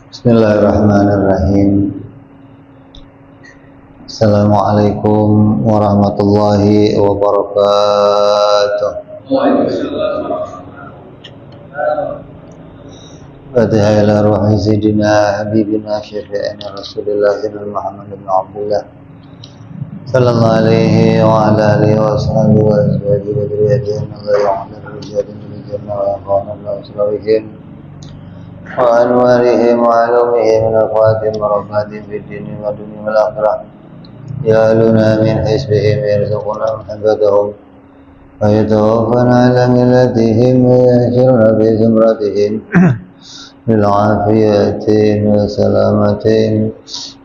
Bismillahirrahmanirrahim. Assalamualaikum warahmatullahi wabarakatuh. Fatihah ila ruhi sayyidina habibina syafi'ina Rasulillah Muhammad bin Abdullah sallallahu alaihi wa ala alihi wa sahbihi wa azwajihi wa dzurriyyatihi wa ya'lamu rijal min jannah wa yaqana Allah sallallahu وأنوارهم وعلومهم من الخواتم ورفاتهم في الدين والدنيا والآخرة يالنا من حزبهم يرزقنا محبتهم ويتوفنا على ملتهم ويحشرنا في زمرتهم بالعافية والسلامة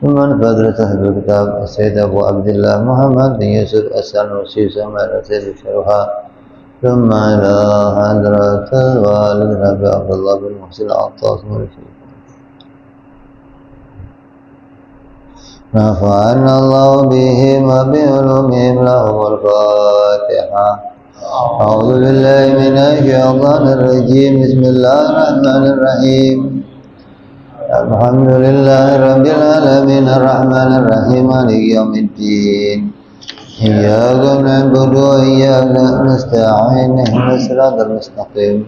ومن فضل صاحب الكتاب السيد أبو عبد الله محمد بن يوسف السنوسي سمع سيد الشرحاء ثم إلى حضرة الوالد النبي عبد الله بن محسن العطاس نفعنا الله بهم وبعلومهم لهم الفاتحة. أعوذ بالله من الشيطان الرجيم. بسم الله الرحمن الرحيم. الحمد لله رب العالمين الرحمن الرحيم مالك يوم الدين إياك نعبد وإياك نستعين اهدنا الصراط المستقيم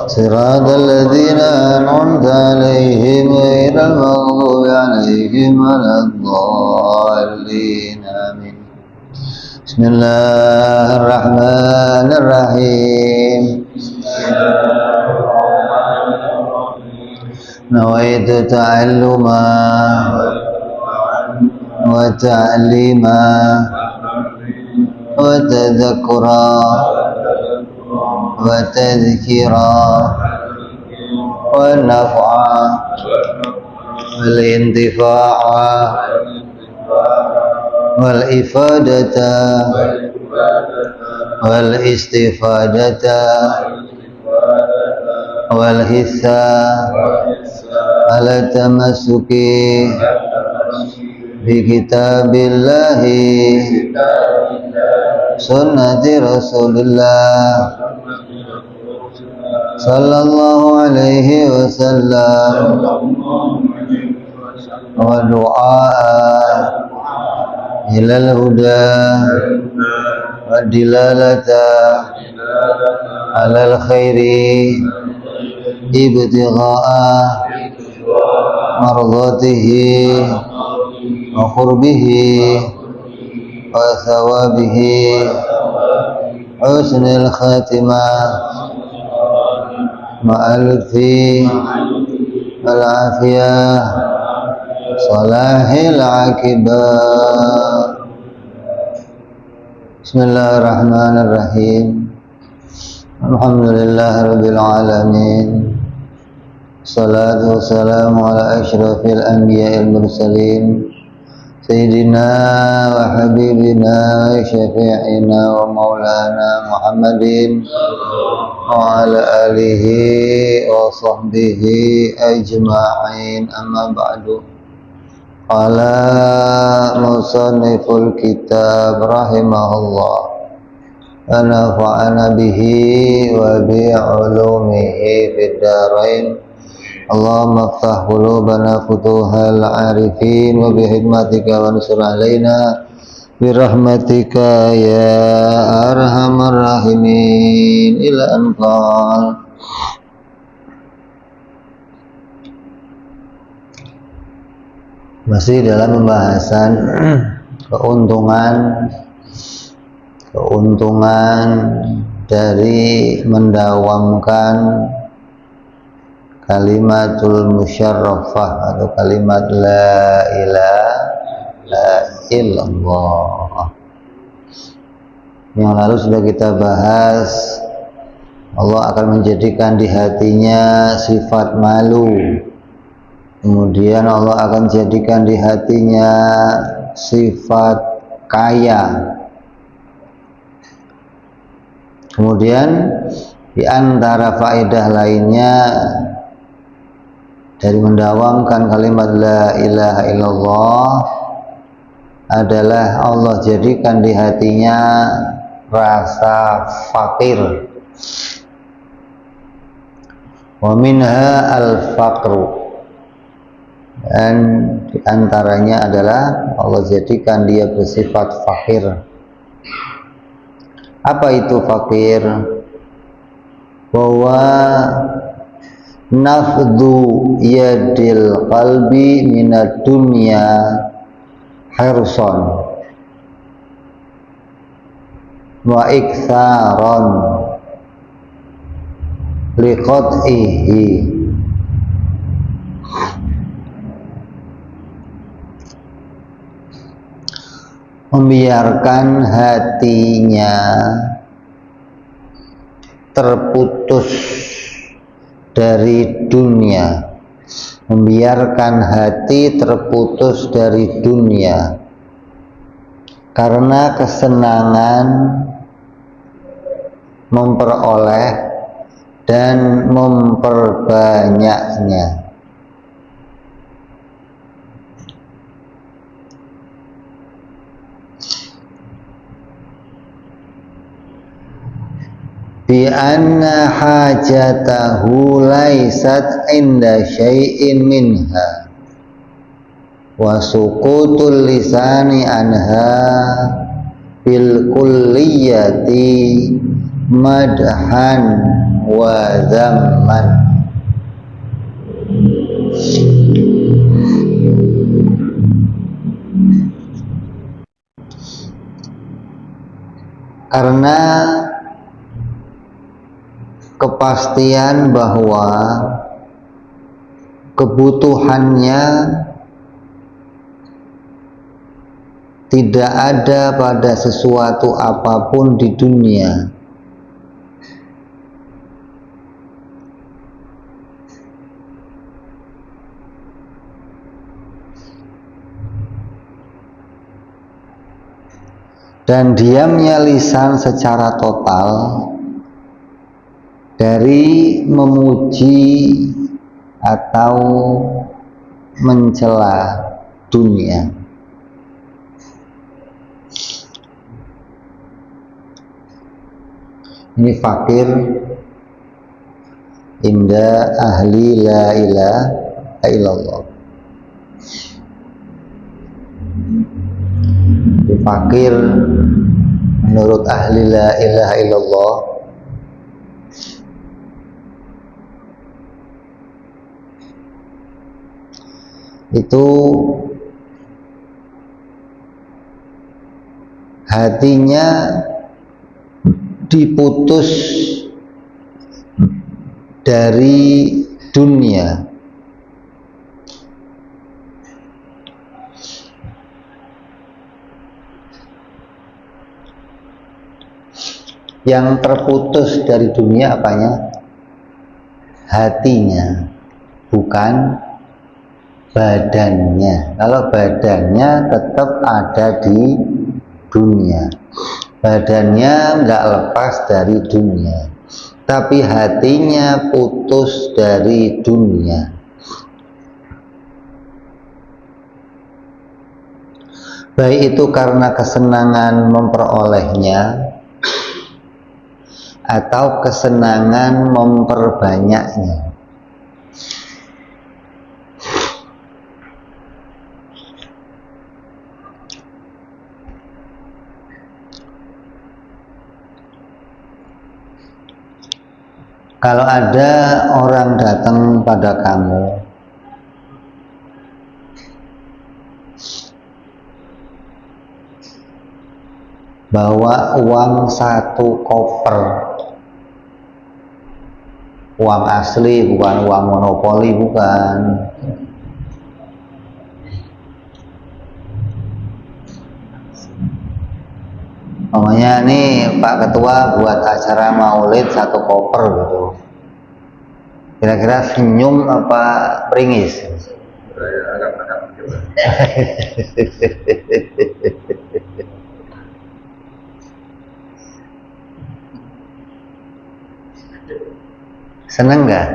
صراط الذين أنعمت عليهم غير المغضوب عليهم ولا الضالين آمين. بسم الله الرحمن الرحيم. نويت تعلما وتعليما وتذكرا وتذكيرا والنفعا والانتفاعا والإفادة والاستفادة والحثا على التمسك بكتاب الله سنة رسول الله صلى الله عليه وسلم ودعاء إلى الهدى والدلالة على الخير ابتغاء مرضاته وقربه وثوابه حسن الخاتمة مع اللطف والعافية صلاح العاقبة. بسم الله الرحمن الرحيم. الحمد لله رب العالمين. الصلاة والسلام على أشرف الأنبياء المرسلين سيدنا وحبيبنا وشفيعنا ومولانا محمد وعلى آله وصحبه أجمعين. أما بعد. قال مصنف الكتاب رحمه الله ونفعنا به وبعلومه في الدارين. اللهم افتح قلوبنا فتوح العارفين وبحكمتك وانصر علينا برحمتك يا أرحم الراحمين. إلى أن قال masih dalam pembahasan keuntungan dari mendawamkan kalimatul musyarrafah atau kalimat la ilaha illallah. Yang lalu sudah kita bahas, Allah akan menjadikan di hatinya sifat malu. Kemudian Allah akan jadikan di hatinya sifat kaya. Kemudian di antara faedah lainnya dari mendawamkan kalimat la ilaha illallah adalah Allah jadikan di hatinya rasa fakir. Wa minha al-faqru, Dan diantaranya adalah Allah jadikan dia bersifat fakir. Apa itu fakir? Bahwa nafdu yadil qalbi minad dunya hirson wa iktsaron liqat'ihi, membiarkan hatinya terputus dari dunia, membiarkan hati terputus dari dunia karena kesenangan memperoleh dan memperbanyaknya. Bi anna hajatahu laysat inda syai'in minha wa suqutul lisani anha bil kulliyati madhan wa zamman. Karena kepastian bahwa kebutuhannya tidak ada pada sesuatu apapun di dunia, dan diamnya lisan secara total dari memuji atau mencela dunia. Ini fakir inda ahli la ilaha illallah. Ini fakir menurut ahli la ilaha illallah itu hatinya diputus dari dunia, yang terputus dari dunia apanya? Hatinya, bukan badannya. Kalau badannya tetap ada di dunia, badannya nggak lepas dari dunia, tapi hatinya putus dari dunia. Baik itu karena kesenangan memperolehnya atau kesenangan memperbanyaknya. Kalau ada orang datang pada kamu bawa uang 1 koper, uang asli, bukan uang monopoli, bukan. Namanya nih Pak Ketua buat acara maulid 1 koper gitu. Kira-kira senyum apa meringis? Seneng nggak?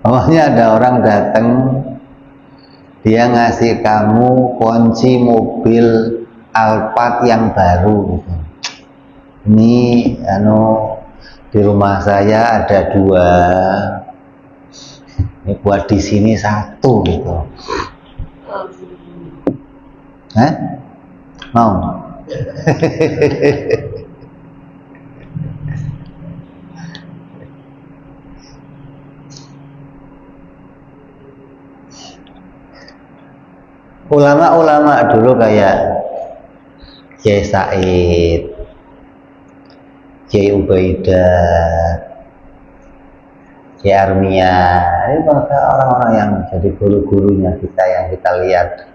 Pokoknya ada orang datang, dia ngasih kamu kunci mobil Alphard yang baru gitu. Ini di rumah saya ada 2, ini buat di sini 1 gitu. Mau? Ulama-ulama dulu kayak Kiai Said, Kiai Ubaidah, Kiai Armia, ini orang-orang yang jadi guru-gurunya kita, yang kita lihat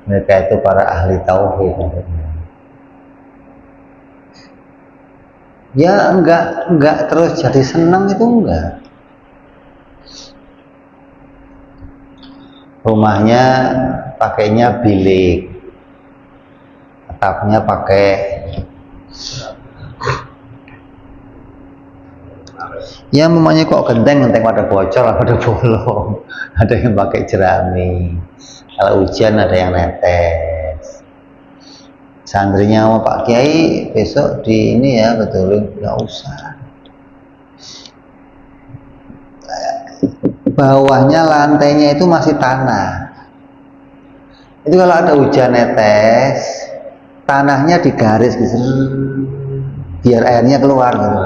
mereka itu para ahli tauhid. Ya enggak terus jadi senang, itu enggak. Rumahnya pakainya bilik, atapnya pakai ya memangnya kok genteng pada bocor, pada bolong. Ada yang pakai jerami, kalau hujan ada yang netes. Santrinya sama Pak Kiai besok di ini ya, betulin, nggak usah. Bawahnya lantainya itu masih tanah. Itu kalau ada hujan netes, tanahnya digaris gitu, biar airnya keluar gitu.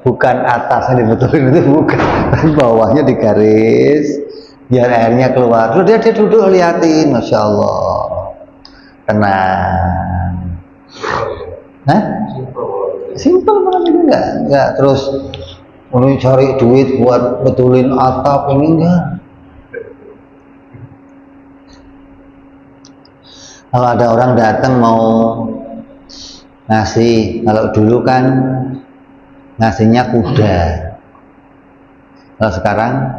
Bukan atasnya dibetulin, itu bukan, tapi bawahnya digaris biar airnya keluar. Lalu dia duduk liatin, masya Allah, tenang. Simpel banget, enggak terus mau cari duit buat betulin atap, ini enggak. Kalau ada orang datang mau ngasih, kalau dulu kan ngasihnya kuda, kalau sekarang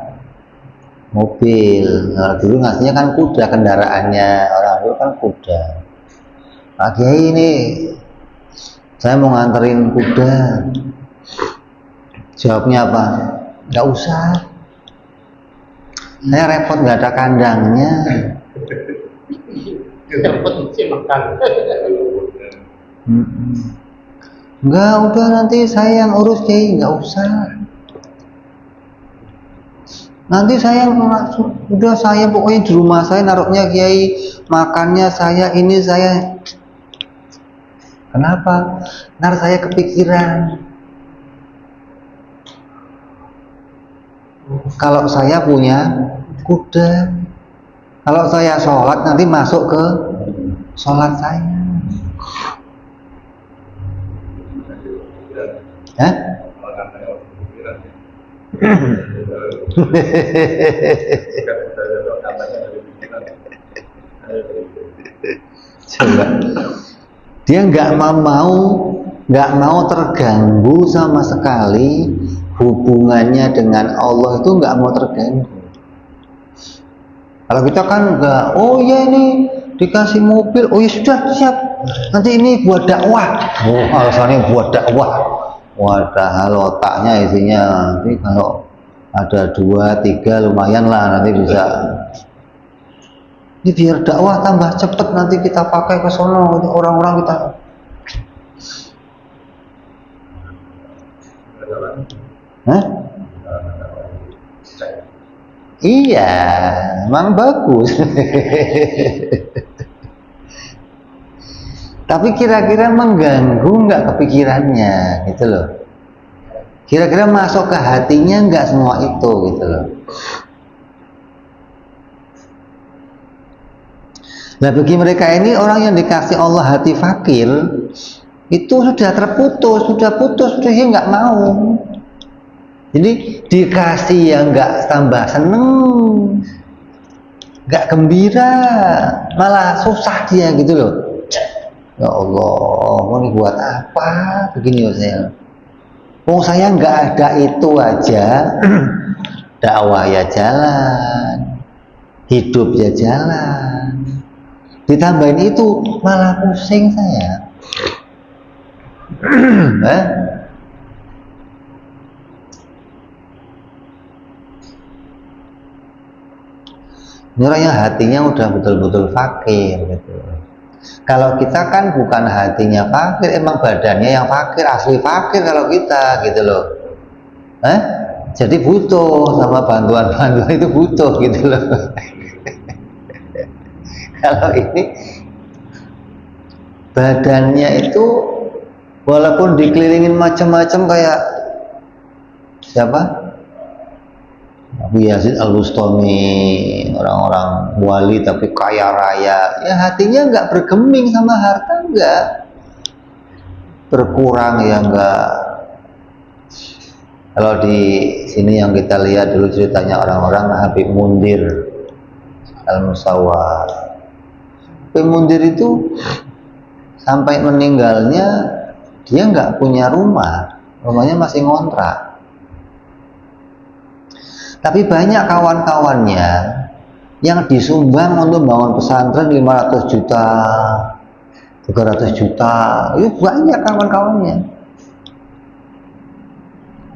mobil. Kalau dulu ngasihnya kan kuda, kendaraannya orang dulu kan kuda. Pak Kiai ini saya mau nganterin kuda. Jawabnya apa? Nggak usah, saya repot, nggak ada kandangnya. Enggak, udah nanti saya yang urus Kiai, nggak usah. Nanti saya langsung, udah saya pokoknya di rumah saya naruhnya Kiai, makannya saya, ini saya. Kenapa? Ntar saya kepikiran. Kalau saya punya kuda, kalau saya sholat nanti masuk ke sholat saya. Coba. Dia nggak mau terganggu sama sekali, hubungannya dengan Allah itu nggak mau terganggu. Kalau kita kan nggak, oh ya ini dikasih mobil, oh ya sudah siap, nanti ini buat dakwah. Oh alasannya buat dakwah, padahal otaknya isinya nanti kalau ada 2, 3 lumayan lah, nanti bisa. Ini biar dakwah tambah cepet, nanti kita pakai ke sono, orang-orang kita. Iya, memang bagus. Tapi kira-kira mengganggu nggak kepikirannya, gitu loh. Kira-kira masuk ke hatinya nggak semua itu, gitu loh. Nah bagi mereka ini, orang yang dikasih Allah hati fakir, itu sudah terputus, sudah dia nggak mau. Jadi dikasih yang nggak tambah seneng, nggak gembira, malah susah dia gitu loh. Ya Allah, mau ini buat apa begini saya? Oh saya nggak ada itu aja, dakwah ya jalan, hidup ya jalan. Ditambahin itu malah pusing saya. Ini orang yang hatinya udah betul-betul fakir gitu. Kalau kita kan bukan hatinya fakir, emang badannya yang fakir, asli fakir kalau kita gitu loh. Jadi butuh sama bantuan-bantuan itu butuh gitu loh. Kalau ini badannya itu walaupun dikelilingin macam-macam kayak siapa? Abu Yazid Al-Bustami, orang-orang wali tapi kaya raya, ya hatinya nggak bergeming sama harta, nggak berkurang ya nggak. Kalau di sini yang kita lihat dulu ceritanya orang-orang Habib Mundir Al-Musawwar. Habib Mundir itu sampai meninggalnya dia nggak punya rumah, rumahnya masih ngontrak. Tapi banyak kawan-kawannya yang disumbang untuk bangun pesantren 500 juta, 300 juta, itu banyak kawan-kawannya.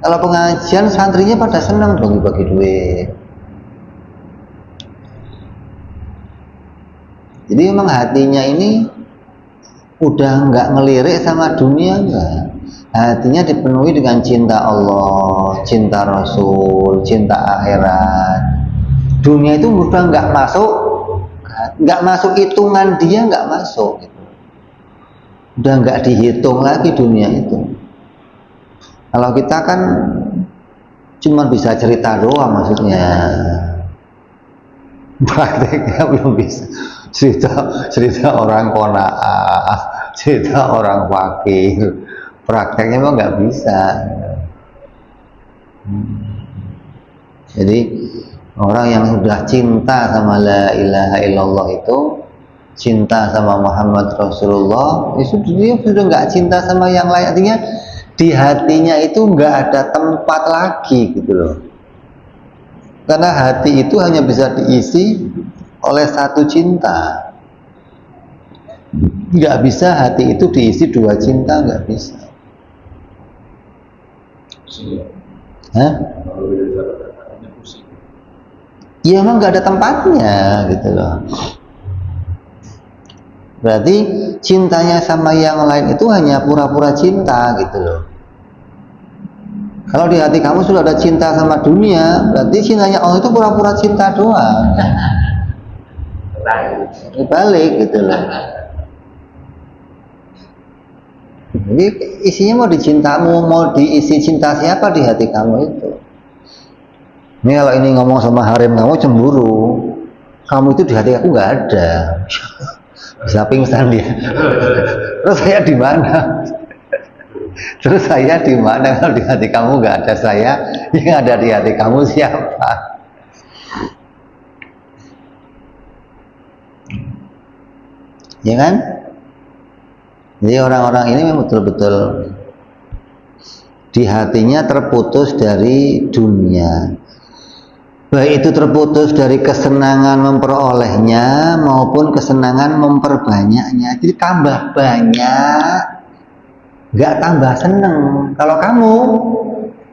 Kalau pengajian santrinya pada senang bagi-bagi duit. Jadi memang hatinya ini udah nggak ngelirik sama dunia, enggak. Hatinya dipenuhi dengan cinta Allah, cinta Rasul, cinta akhirat. Dunia itu udah nggak masuk hitungan dia, nggak masuk gitu. Udah nggak dihitung lagi dunia itu. Kalau kita kan cuma bisa cerita doang, maksudnya prakteknya belum bisa. Cerita orang qanaah, cerita orang fakir, prakteknya memang nggak bisa. Jadi orang yang sudah cinta sama la ilaha illallah itu, cinta sama Muhammad Rasulullah, itu dia sudah nggak cinta sama yang lain. Artinya di hatinya itu nggak ada tempat lagi gitu loh. Karena hati itu hanya bisa diisi oleh satu cinta. Nggak bisa hati itu diisi dua cinta, nggak bisa. Ya emang nggak ada tempatnya gitu loh. Berarti cintanya sama yang lain itu hanya pura-pura cinta gitu loh. Kalau di hati kamu sudah ada cinta sama dunia, berarti cintanya Allah itu pura-pura cinta doang. Balik gitu loh. Jadi isinya mau dicintamu, mau diisi cinta siapa di hati kamu itu. Ini kalau ini ngomong sama harim kamu cemburu, kamu itu di hati aku nggak ada. Bisa pingsan dia. Terus saya di mana? Terus saya di mana kalau di hati kamu nggak ada saya? Yang ada di hati kamu siapa? Ya kan? Jadi orang-orang ini memang betul-betul di hatinya terputus dari dunia. Baik itu terputus dari kesenangan memperolehnya maupun kesenangan memperbanyaknya. Jadi tambah banyak, nggak tambah seneng. Kalau kamu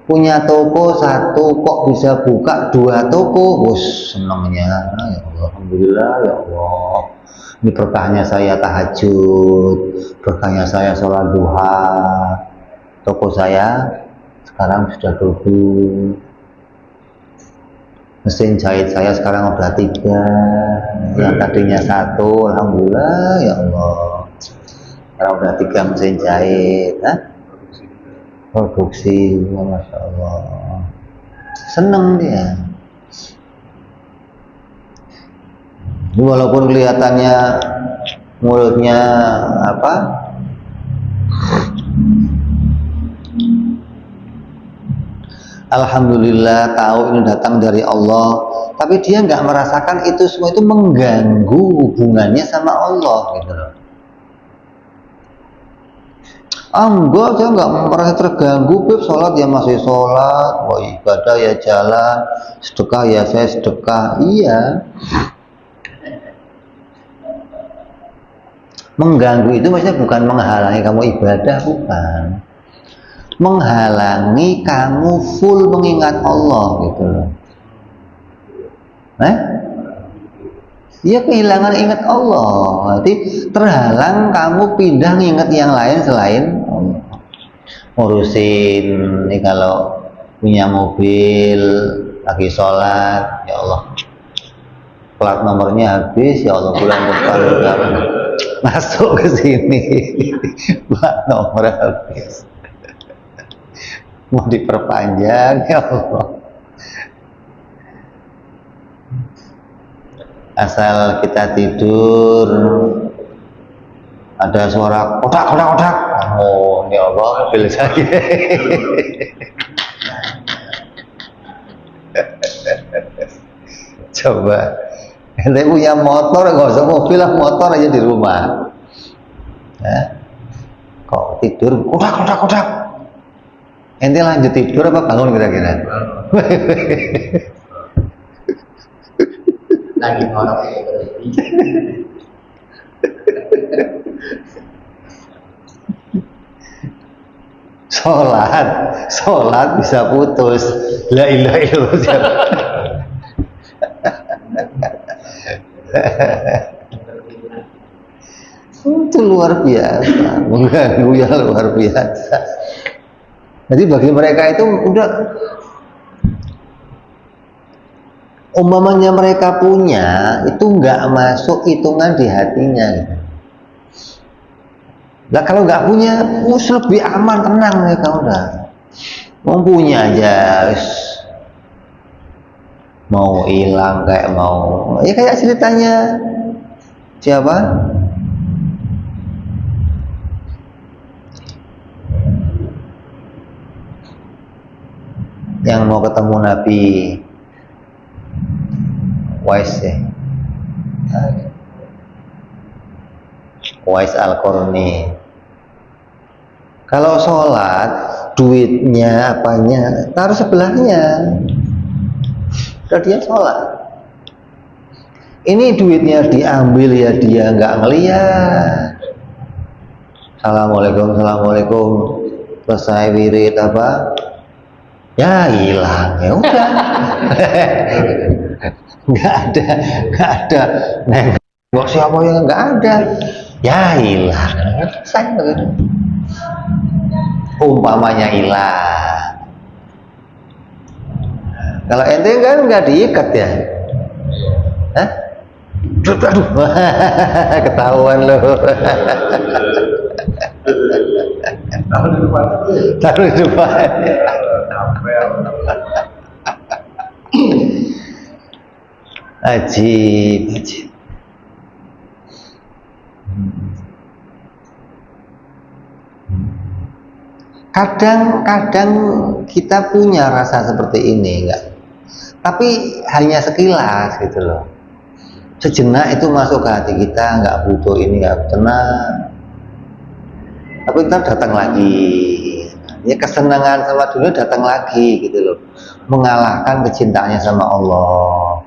punya toko satu kok bisa buka 2 toko, senengnya. Ya Allah, alhamdulillah ya Allah. Ini berkahnya saya tahajud, berkahnya saya sholat duha. Toko saya sekarang sudah 20. Mesin jahit saya sekarang udah 3, yang tadinya 1, alhamdulillah ya Allah. Sekarang udah 3 mesin jahit, produksi, masya Allah. Seneng dia. Walaupun kelihatannya mulutnya alhamdulillah tahu ini datang dari Allah, tapi dia nggak merasakan itu semua itu mengganggu hubungannya sama Allah gitu loh. Enggak, saya nggak merasa terganggu, Beb, sholat ya masih sholat, wah ibadah ya jalan, sedekah ya saya sedekah, iya. Mengganggu itu maksudnya bukan menghalangi kamu ibadah, bukan. Menghalangi kamu full mengingat Allah gitu loh. Dia kehilangan ingat Allah. Jadi terhalang kamu pindah ingat yang lain selain Allah. Ngurusin nih kalau punya mobil lagi sholat, ya Allah plat nomornya habis, ya Allah bulan depan udah masuk ke sini plat nomor habis, mau diperpanjang, ya Allah. Asal kita tidur ada suara kotak, oh ya Allah mobil saya. Coba ente punya motor, nggak usah mobil lah, motor aja di rumah ya. Kok tidur kotak, ente lanjut tidur apa bangun kira-kira? Lagi ngorok sholat bisa putus, la ilaha illallah. Itu luar biasa, mengganggu ya luar biasa. Jadi bagi mereka itu udah, umpamanya mereka punya itu nggak masuk hitungan di hatinya gitu. Lah kalau nggak punya, lebih aman, tenang mereka udah. Mau punya aja, mau hilang kayak mau, ya kayak ceritanya siapa? Yang mau ketemu Nabi Wais ya, Wais Al-Qarni. Kalau sholat, duitnya apanya taruh sebelahnya. Kalau dia sholat, ini duitnya diambil ya dia nggak ngeliat. Assalamualaikum, selesai wirid apa? Ya hilang, ya udah. nggak ada nengok siapa yang nggak ada, ya hilang, selesai begitu. Umpamanya hilang, kalau ente kan nggak diikat ya, hah? Aduh, ketahuan loh. Taruh di depan. Ajib. Kadang-kadang kita punya rasa seperti ini, enggak? Tapi hanya sekilas gitu loh. Sejenak itu masuk ke hati kita, enggak butuh ini, enggak tenang. Tapi kita datang lagi. Ya kesenangan sama dunia datang lagi gitu loh. Mengalahkan kecintaannya sama Allah,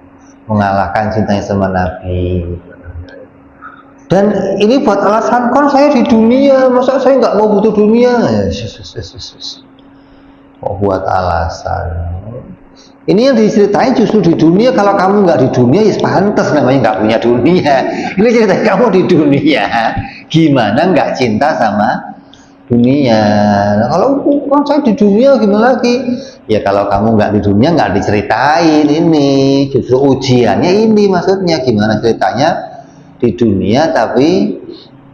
mengalahkan cintanya sama Nabi. Dan ini buat alasan, kan saya di dunia, masa saya nggak mau butuh dunia? Oh, buat alasan. Ini yang diceritain justru di dunia. Kalau kamu nggak di dunia, ya pantas namanya nggak punya dunia. Ini cerita kamu di dunia, gimana nggak cinta sama dunia? Nah, kalau saya di dunia gimana lagi? Ya kalau kamu nggak di dunia nggak diceritain ini. Justru ujiannya ini maksudnya, gimana ceritanya di dunia tapi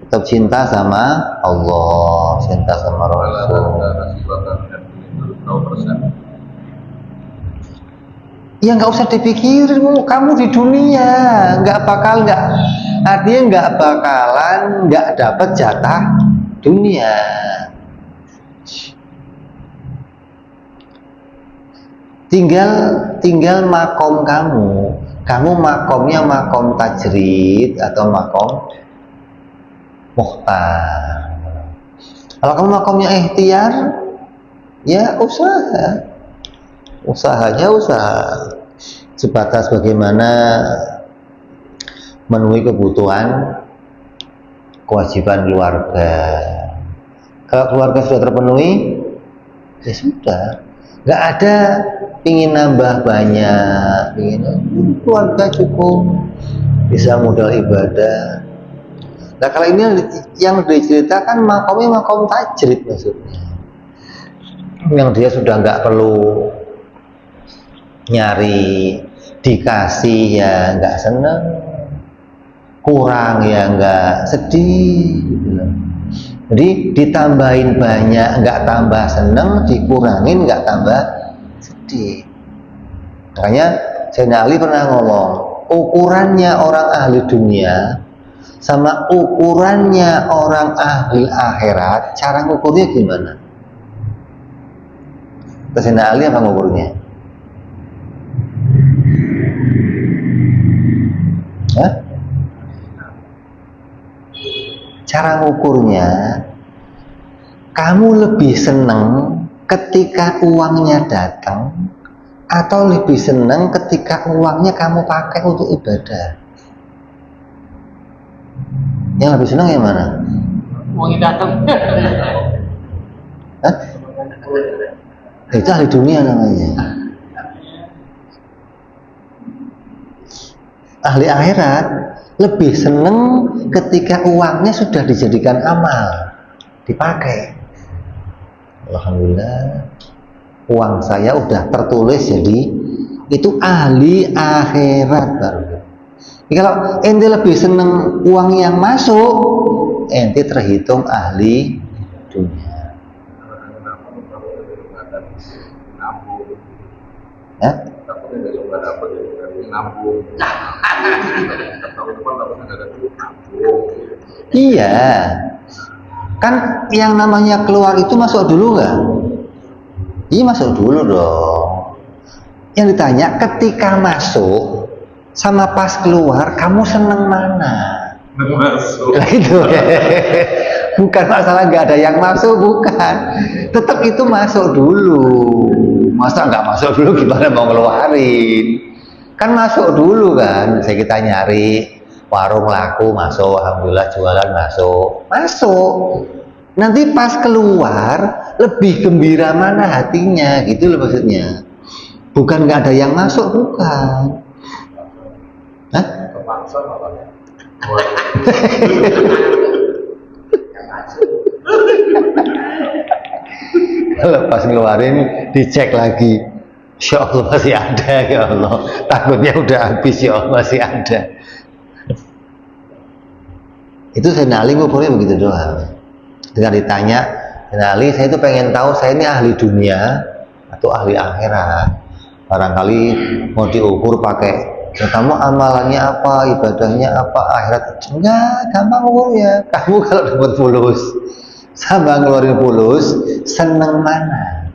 tetap cinta sama Allah, cinta sama Rasul. Ya nggak usah dipikirin, kamu di dunia artinya nggak bakalan nggak dapat jatah dunia. Tinggal makom kamu makomnya makom tajrid atau makom mukhtar. Kalau kamu makomnya ikhtiar, ya usahanya usaha sebatas bagaimana memenuhi kebutuhan kewajiban keluarga. Kalau keluarga sudah terpenuhi, ya sudah, nggak ada ingin nambah banyak, ingin keluarga cukup, bisa modal ibadah. Nah kalau ini yang diceritakan makomnya makom tajrid maksudnya, yang dia sudah nggak perlu nyari, dikasih ya nggak seneng, kurang ya nggak sedih gitu loh. Jadi ditambahin banyak nggak tambah seneng, dikurangin nggak tambah sedih. Makanya Sayyidina Ali pernah ngomong, ukurannya orang ahli dunia sama ukurannya orang ahli akhirat, cara ngukurnya gimana? Sayyidina Ali apa ngukurnya? Hah? Cara ngukurnya, kamu lebih seneng ketika uangnya datang atau lebih seneng ketika uangnya kamu pakai untuk ibadah? Yang lebih seneng yang mana? Uangnya datang. Hah? Itu ahli dunia namanya. Ahli akhirat lebih seneng ketika uangnya sudah dijadikan amal, dipakai. Alhamdulillah, uang saya udah tertulis jadi itu ahli akhirat baru. Jadi kalau ente lebih seneng uang yang masuk, ente terhitung ahli dunia. Ya? Iya, kan yang namanya keluar itu masuk dulu nggak? Iya masuk dulu dong. Yang ditanya ketika masuk sama pas keluar, kamu seneng mana? Masuk. Nah, itu bukan masalah nggak ada yang masuk, bukan. Tetap itu masuk dulu. Masa nggak masuk dulu gimana mau ngeluarin? Kan masuk dulu kan. Saya kita nyari warung laku masuk, alhamdulillah jualan masuk. Nanti pas keluar lebih gembira mana hatinya, gitu loh maksudnya. Bukan nggak ada yang masuk, bukan. Hah? Terpaksa malah. Kalau pas ngeluarin dicek lagi, Insya Allah masih ada, ya Allah. Takutnya udah habis, ya Allah masih ada. Itu Sayyidina Ali ngukurnya begitu doang. Dengan ditanya, Sayyidina Ali, saya itu pengen tahu saya ini ahli dunia atau ahli akhirat. Barangkali mau diukur pakai, ya, kamu amalannya apa, ibadahnya apa, akhirat. Enggak, gampang ukurnya. Kamu kalau dapat fulus sama ngeluarin fulus, seneng mana?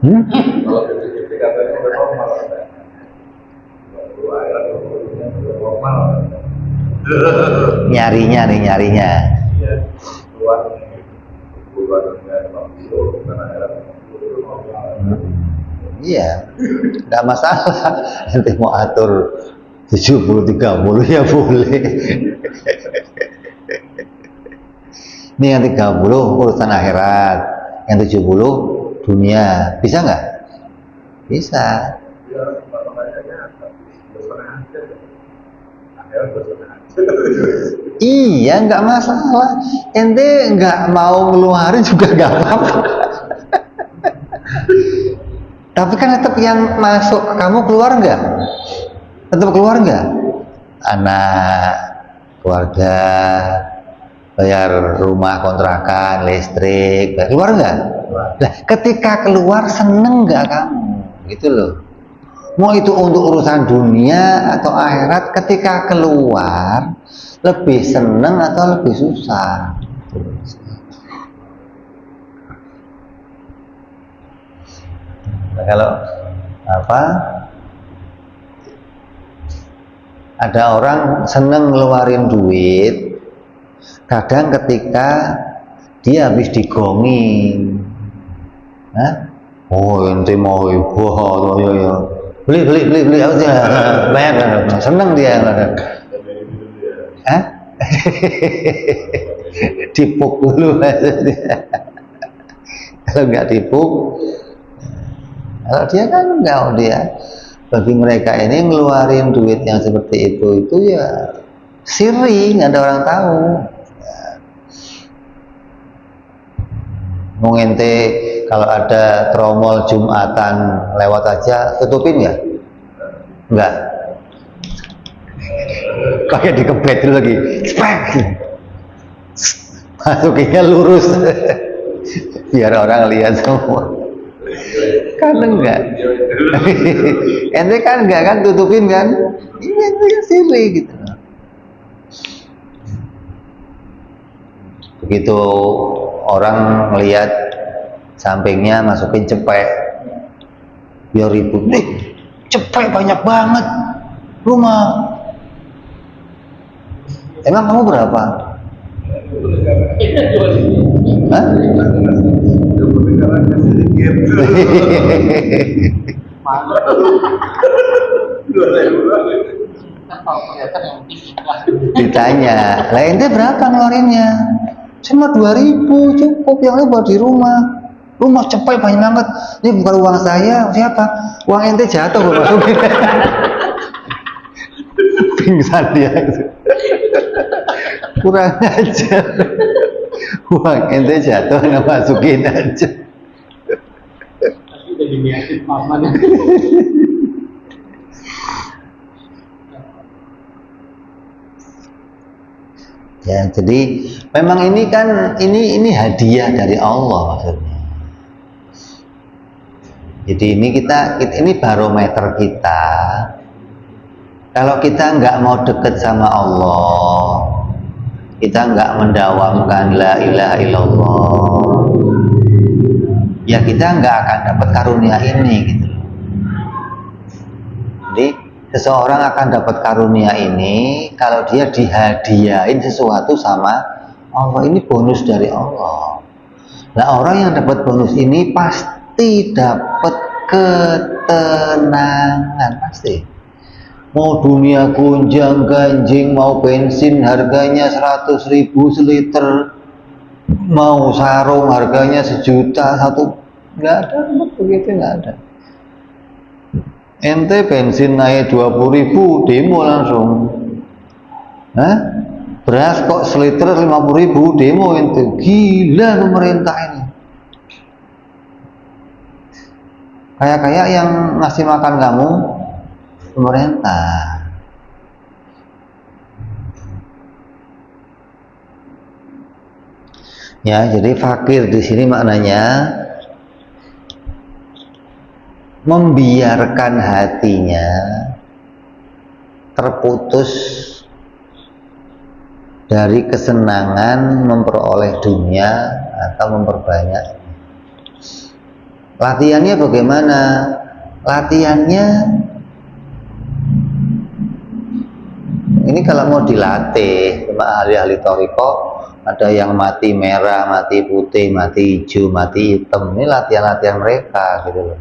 Kalau kecil-kecil katanya udah normal. Normal. Nyarinya. Iya, nggak masalah. Nanti mau atur 70-30 ya boleh. Ini yang 30 urusan akhirat, yang 70 dunia. Bisa nggak? Bisa. Iya, nggak masalah. Ente nggak mau ngeluarin juga nggak apa-apa. Tapi kan tetap yang masuk ke kamu keluar nggak? Tetap keluar nggak? Anak, keluarga, bayar rumah kontrakan, listrik, keluar nggak? Nah, ketika keluar seneng nggak kamu? Gitu loh. Mau itu untuk urusan dunia atau akhirat, ketika keluar lebih seneng atau lebih susah? Nah, kalau apa? Ada orang seneng ngeluarin duit, kadang ketika dia habis digongin, nah, oh ente mau ibu, ya. Beli aja, bayar, seneng dia. Hah? Dipuk dulu maksudnya. Kalau nggak dipuk, kalau dia kan enggak, dia bagi mereka ini ngeluarin duit yang seperti itu ya siri, nggak ada orang tahu. Mau ente kalau ada tromol Jumatan lewat aja tutupin ya? Enggak. Pakai dikebet dulu lagi. Spek. Masukinnya lurus. Biar orang lihat semua. Kan enggak. Ente kan enggak kan tutupin kan? Ini ente kan siri gitu. Begitu orang melihat sampingnya masukin cepek, biar ribut. Cepek banyak banget rumah. Emang kamu berapa? Hah? Ditanya, lah ente berapa ngeluarinnya? Cuma 2.000 cukup, yang lain buat di rumah. Rumah cepet banyak banget. Ini bukan uang saya, siapa? Uang ente jatuh gue masukin. Pingsan dia. Kurang aja. Uang ente jatuh nggak masukin aja. Tapi udah diniatin paman. Ya, jadi memang ini kan ini hadiah dari Allah maksudnya. Jadi ini barometer kita. Kalau kita nggak mau deket sama Allah, kita nggak mendawamkan la ilaha illallah, ya kita nggak akan dapat karunia ini gitu. Jadi seseorang akan dapat karunia ini kalau dia dihadiahin sesuatu sama Allah. Ini bonus dari Allah. Nah, orang yang dapat bonus ini pasti dapat ketenangan, pasti. Mau dunia gonjang ganjing, mau bensin harganya 100.000 seliter, mau sarung harganya 1.000.000 satu, nggak ada begitu, nggak ada. Ente bensin naik 20.000 demo langsung. Hah? Beras kok seliter 50.000 demo ente. Gila pemerintah ini. Kayak yang ngasih makan kamu pemerintah. Ya, jadi fakir di sini maknanya membiarkan hatinya terputus dari kesenangan memperoleh dunia atau memperbanyak. Latihannya bagaimana? Latihannya ini kalau mau dilatih sama ahli-ahli thariqah, ada yang mati merah, mati putih, mati hijau, mati hitam. Ini latihan-latihan mereka gitu loh.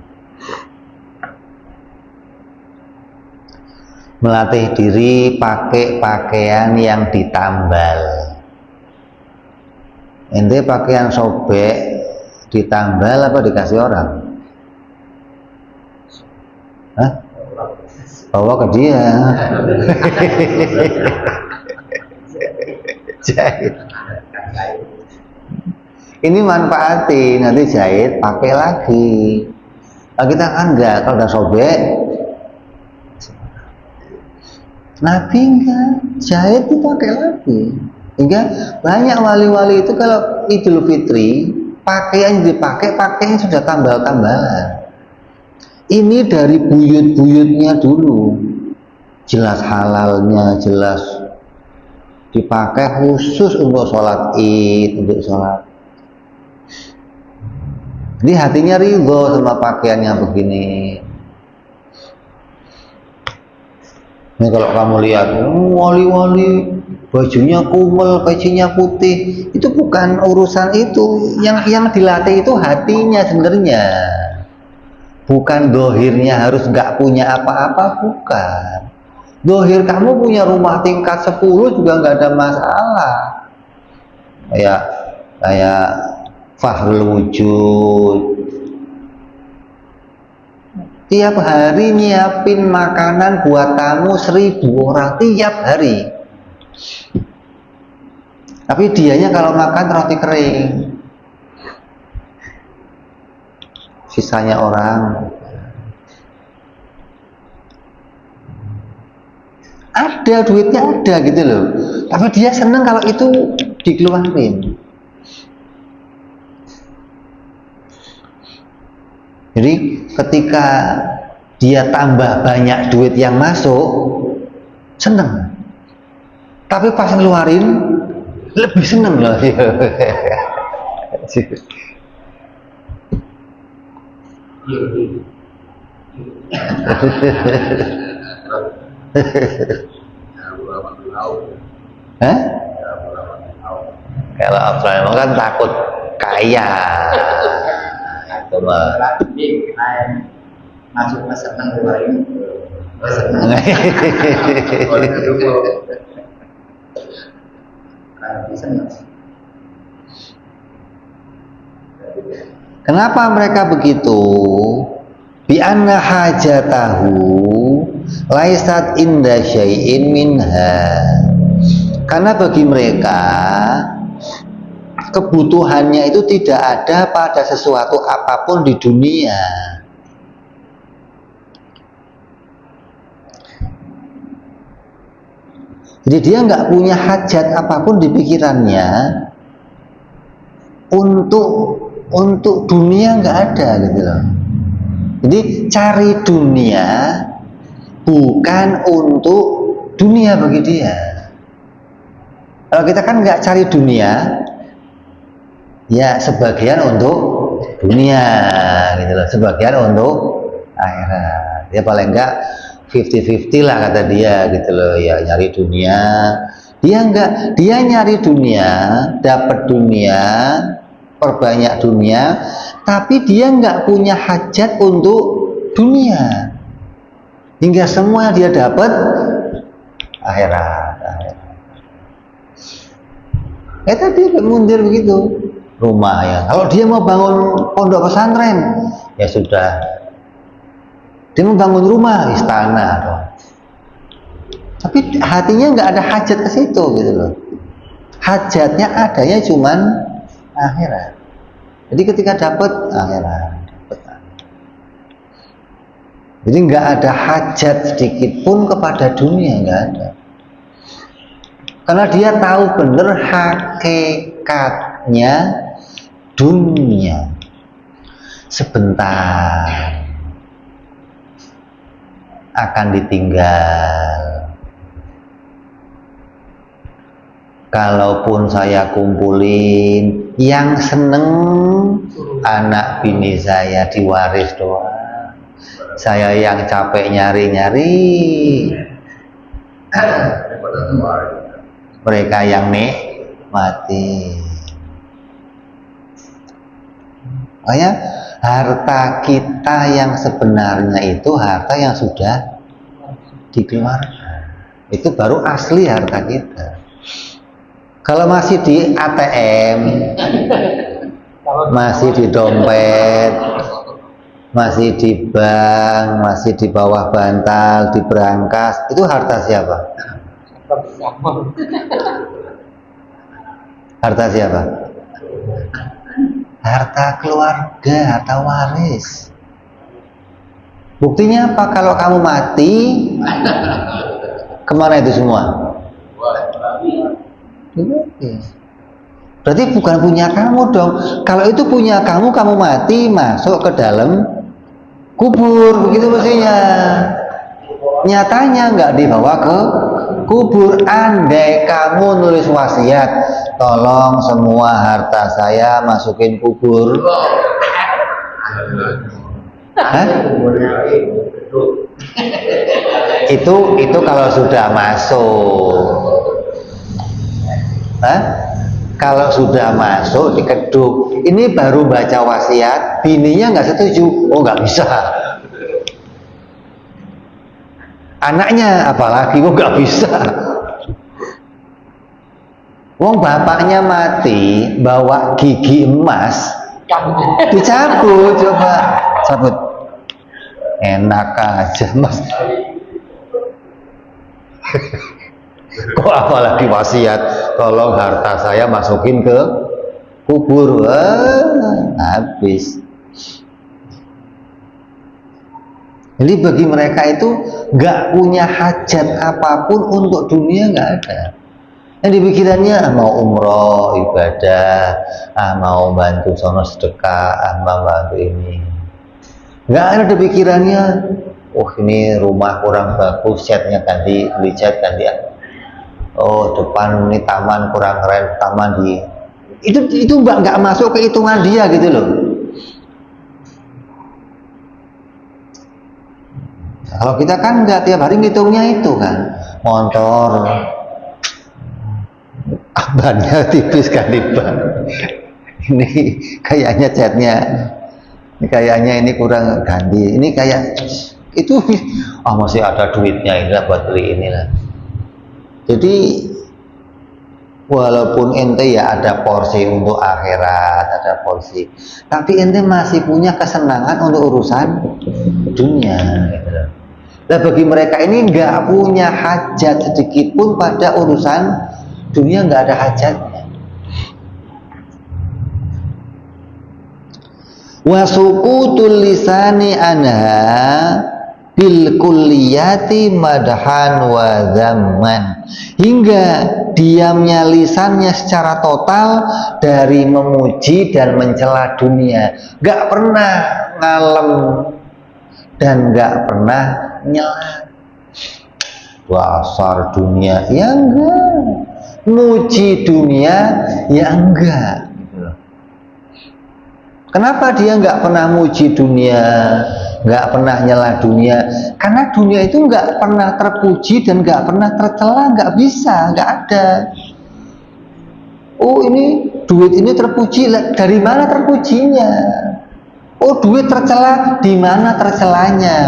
Melatih diri pakai pakaian yang ditambal. Ente pakaian sobek ditambal apa dikasih orang? Hah? Bawa ke dia. Jahit. Ini manfaatin, nanti jahit pakai lagi. Nah, kita kan enggak, kalau udah sobek Nabi enggak, jahit dipakai lagi. Hingga banyak wali-wali itu kalau Idul Fitri pakaian dipakai, pakainya sudah tambal-tambalan. Ini dari buyut-buyutnya dulu, jelas halalnya, jelas dipakai khusus untuk sholat Id, untuk sholat. Jadi hatinya ridho sama pakaiannya begini. Ini kalau kamu lihat wali-wali bajunya kumel, bajunya putih, itu bukan urusan itu. Yang dilatih itu hatinya sebenarnya. Bukan dohirnya harus nggak punya apa-apa, bukan. Dohir kamu punya rumah tingkat 10 juga nggak ada masalah. Kayak Fahrul Wujud, Tiap hari nyiapin makanan buat tamu 1000 orang tiap hari. Tapi dianya kalau makan roti kering, sisanya orang. Ada duitnya ada gitu loh, tapi dia seneng kalau itu dikeluarin. Jadi ketika dia tambah banyak duit yang masuk, seneng. Tapi pas ngeluarin lebih seneng loh. Hah? Kalau Abraham kan takut kaya. Cuma masuk ke senang keluarin. Kenapa mereka begitu? Bi anna hajatahu laisat inda syai'in minha. Karena bagi mereka kebutuhannya itu tidak ada pada sesuatu apapun di dunia. Jadi dia nggak punya hajat apapun di pikirannya untuk dunia, nggak ada gitu loh. Jadi cari dunia bukan untuk dunia bagi dia. Kalau kita kan nggak cari dunia, ya sebagian untuk dunia gitu loh, sebagian untuk akhirat. Ya paling enggak 50-50 lah kata dia gitu loh, ya nyari dunia. Dia enggak, dia nyari dunia, dapat dunia, perbanyak dunia, tapi dia enggak punya hajat untuk dunia. Hingga semua dia dapat akhirat. Tadi mundir begitu. Rumah ya. Kalau dia mau bangun pondok pesantren, ya sudah. Dia mau bangun rumah, istana dong. Tapi hatinya nggak ada hajat ke situ gitu loh. Hajatnya adanya cuman akhirat. Jadi ketika dapat akhirat, jadi nggak ada hajat sedikit pun kepada dunia, nggak ada. Karena dia tahu benar hakikatnya dunia sebentar akan ditinggal. Kalaupun saya kumpulin, yang seneng anak bini saya diwaris doang. Saya yang capek nyari-nyari, mereka yang nikmati. Makanya harta kita yang sebenarnya itu harta yang sudah dikeluarkan. Itu baru asli harta kita. Kalau masih di ATM, masih di dompet, masih di bank, masih di bawah bantal, di berangkas, itu harta siapa? Harta siapa? Harta keluarga, harta waris. Buktinya apa? Kalau kamu mati, kemana itu semua? Berarti bukan punya kamu dong. Kalau itu punya kamu, kamu mati masuk ke dalam kubur, begitu mestinya. Nyatanya nggak dibawa ke kubur. Andai kamu nulis wasiat, tolong semua harta saya masukin kubur. Hah? Itu kalau sudah masuk. Hah? Kalau sudah masuk di keduk, ini baru baca wasiat, bininya nggak setuju, oh nggak bisa. Anaknya apalagi, oh nggak bisa. Wong bapaknya mati, bawa gigi emas, dicabut, coba cabut. enak aja mas. Kok apalagi wasiat, tolong harta saya masukin ke kubur. Habis. Jadi bagi mereka itu nggak punya hajat apapun untuk dunia, nggak ada. Yang di pikirannya mau umroh, ibadah, mau bantu sono sedekah, mau bantu ini. Nggak ada di pikirannya, oh ini rumah kurang bagus, catnya ganti, beli cat ganti. Oh depan ini taman kurang keren, taman di. Itu nggak masuk ke hitungan dia gitu loh. Kalau kita kan nggak tiap hari ngitungnya itu kan, motor bannya tipis kan ban, ini kayaknya catnya, ini kayaknya ini kurang ganti, ini kayak itu, masih ada duitnya ini lah buat beli inilah. Jadi walaupun ente ya ada porsi untuk akhirat, ada porsi, tapi ente masih punya kesenangan untuk urusan dunia gitu. Nah bagi mereka ini nggak punya hajat sedikit pun pada urusan dunia, nggak ada hajatnya. Wasukutul lisani anha bil kulliyati madhan wa zamman, hingga diamnya lisannya secara total dari memuji dan mencela dunia, nggak pernah ngalem dan nggak pernah nyela. Dasar dunia ya enggak, muji dunia ya enggak. Kenapa dia nggak pernah muji dunia, nggak pernah nyela dunia? Karena dunia itu nggak pernah terpuji dan nggak pernah tercela, nggak bisa, nggak ada. Oh ini duit ini terpuji, dari mana terpujinya? Oh duit tercela, di mana tercelanya?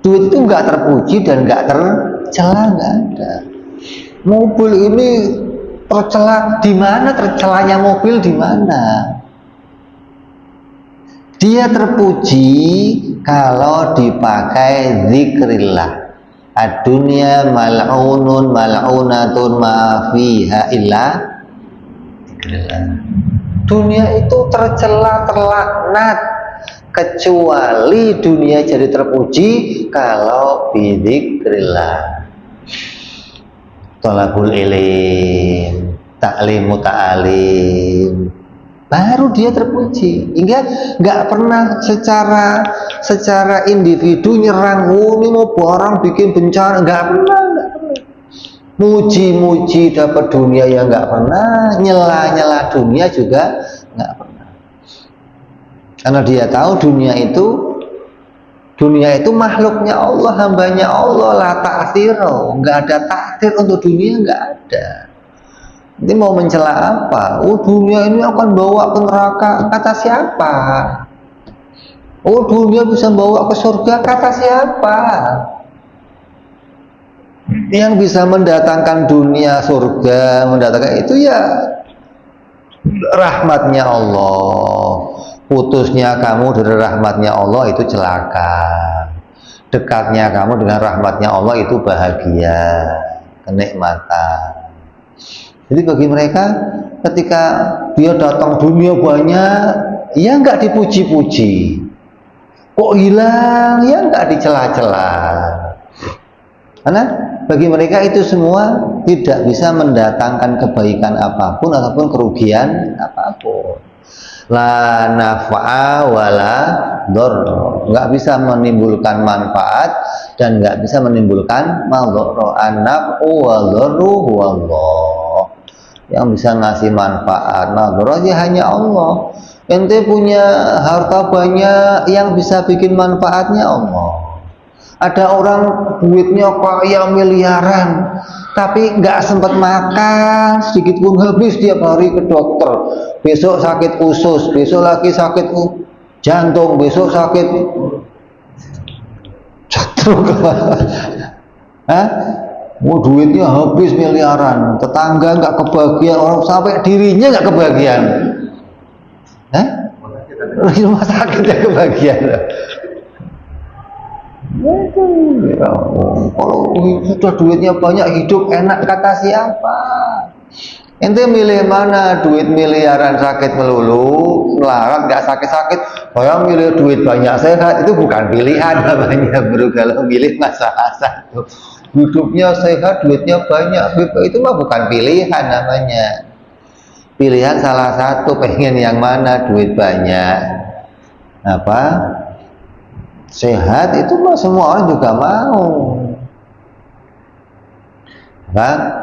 Duit itu nggak terpuji dan nggak tercela, nggak ada. Mobil ini tercela, di mana tercelanya mobil, di mana? Dia terpuji kalau dipakai zikrillah. Ad-dunya mal'unun mal'unatun ma fiha illa zikrillah. Dunia itu tercela, terlaknat, kecuali dunia jadi terpuji kalau bidzikrillah. Thalabul ilim, ta'limu ta'alim, baru dia terpuji. Hingga nggak pernah secara individu nyerang, ini mau barang bikin bencana, nggak pernah. Muji-muji dapat dunia yang nggak pernah, nyela-nyela dunia juga nggak pernah. Karena dia tahu dunia itu makhluknya Allah, hambanya Allah, la ta'thiro, nggak ada takdir untuk dunia, nggak ada. Ini mau mencela apa? Oh dunia ini akan bawa ke neraka, kata siapa? Oh dunia bisa bawa ke surga, kata siapa? Yang bisa mendatangkan dunia surga, mendatangkan itu ya rahmatnya Allah. Putusnya kamu dari rahmatnya Allah itu celaka, dekatnya kamu dengan rahmatnya Allah itu bahagia, kenikmatan. Jadi bagi mereka ketika dia datang dunia banyak, ya nggak dipuji-puji, kok hilang, ya nggak dicela-cela. Karena bagi mereka itu semua tidak bisa mendatangkan kebaikan apapun ataupun kerugian apapun. La nafa'a wala dhorro, nggak bisa menimbulkan manfaat dan nggak bisa menimbulkan madhorro. An-naf'u wa dhorru huwallah. Yang bisa ngasih manfaat, madhorro hanya Allah. Ente punya harta banyak, yang bisa bikin manfaatnya Allah. Ada orang duitnya kaya miliaran, tapi nggak sempat makan sedikit pun, habis tiap hari ke dokter. Besok sakit usus, besok lagi sakit jantung, besok sakit stroke. Mau duitnya habis miliaran, tetangga nggak kebagian, orang sampai dirinya nggak kebagian. Rumah sakitnya kebagian. Ya, kalau sudah duitnya banyak hidup enak kata siapa? Ente milih mana? Duit miliaran sakit melulu, melarat nggak sakit-sakit. Saya milih duit banyak sehat, itu bukan pilihan namanya bro. Kalau milih masalah satu, hidupnya sehat, duitnya banyak, itu mah bukan pilihan namanya. Pilihan salah satu, pengen yang mana? Duit banyak, apa? Sehat, itu mah semua orang juga mau. Kan?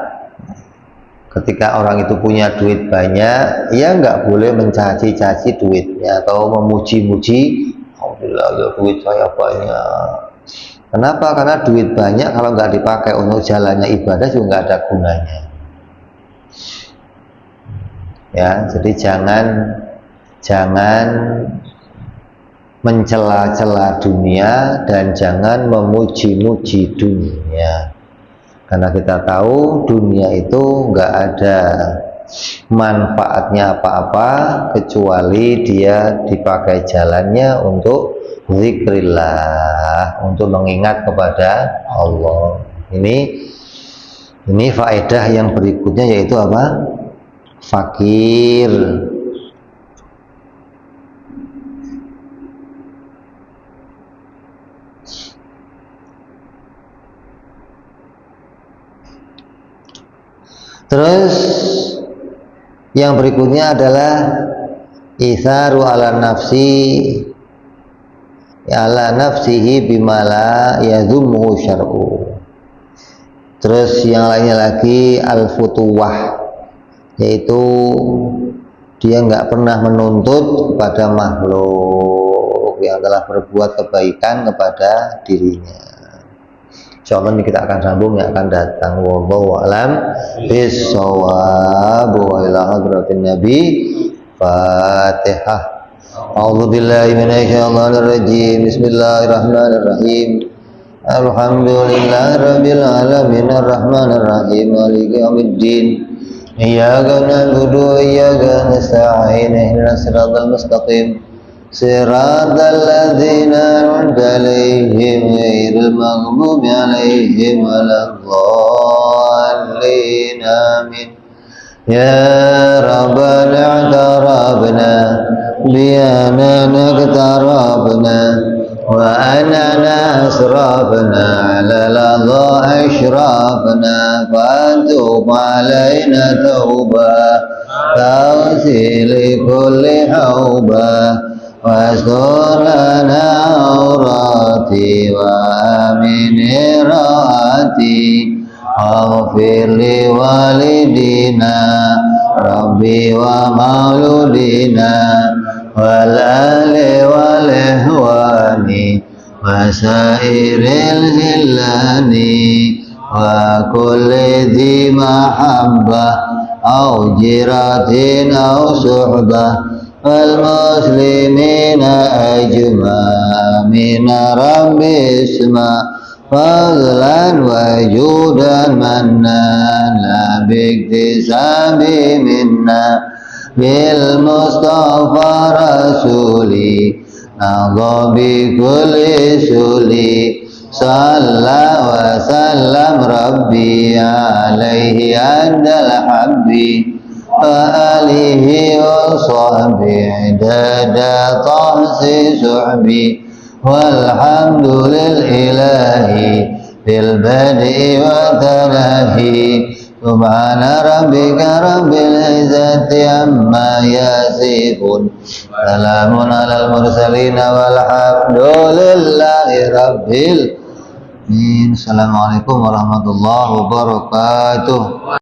Ketika orang itu punya duit banyak, ia nggak boleh mencaci-caci duitnya atau memuji-muji. Alhamdulillah ya duit saya banyak. Kenapa? Karena duit banyak kalau nggak dipakai untuk jalannya ibadah juga nggak ada gunanya. Ya, jadi jangan mencela-cela dunia dan jangan memuji-muji dunia. Karena kita tahu dunia itu nggak ada manfaatnya apa-apa kecuali dia dipakai jalannya untuk zikrillah, untuk mengingat kepada Allah. Ini faedah yang berikutnya yaitu apa? Fakir. Terus yang berikutnya adalah itharu ala nafsihi bimala yadhummu syar'u. Terus yang lainnya lagi al-futuwah, yaitu dia nggak pernah menuntut kepada makhluk yang telah berbuat kebaikan kepada dirinya. Insyaallah ini kita akan sambung yang akan datang. Wallahu a'lam bis-shawab wa ila hadratin nabi. Fatihah. A'udzu billahi minasyaitonir rajim. Bismillahirrahmanirrahim. Alhamdulillahirabbil alamin arrahmanir rahim maliki yaumiddin. Iyyaka na'budu wa iyyaka nasta'in ihdinas siratal mustaqim. صراط الذين أنعمت عليهم غير المغضوب عليهم ولا الضالين آمين يا ربنا اعترفنا بأننا اقتربنا وأننا أسرفنا على لظى أشرفنا فأتوب علينا توبة تغسل لكل حوبة واستر لنا عوراتي وآمن راتي اغفر لوالدينا ربي ومولودينا والآل والإخوان وسائر الهلان وكل ذي محبة أو جيرة أو صحبة والمسلمين أجمعين ربي اسمع فضلا وجودا منا لا باكتساب منا بالمصطفى رسولي نضى بكل سولي صلى وسلم ربي عليه عند الحب وآله وصحبه عدد تحصي صحبي والحمد لله في البدء وتنهي سبحان ربك رب العزة عما يصفون سلام على المرسلين والحمد لله رب العالمين. Assalamualaikum warahmatullahi wabarakatuh.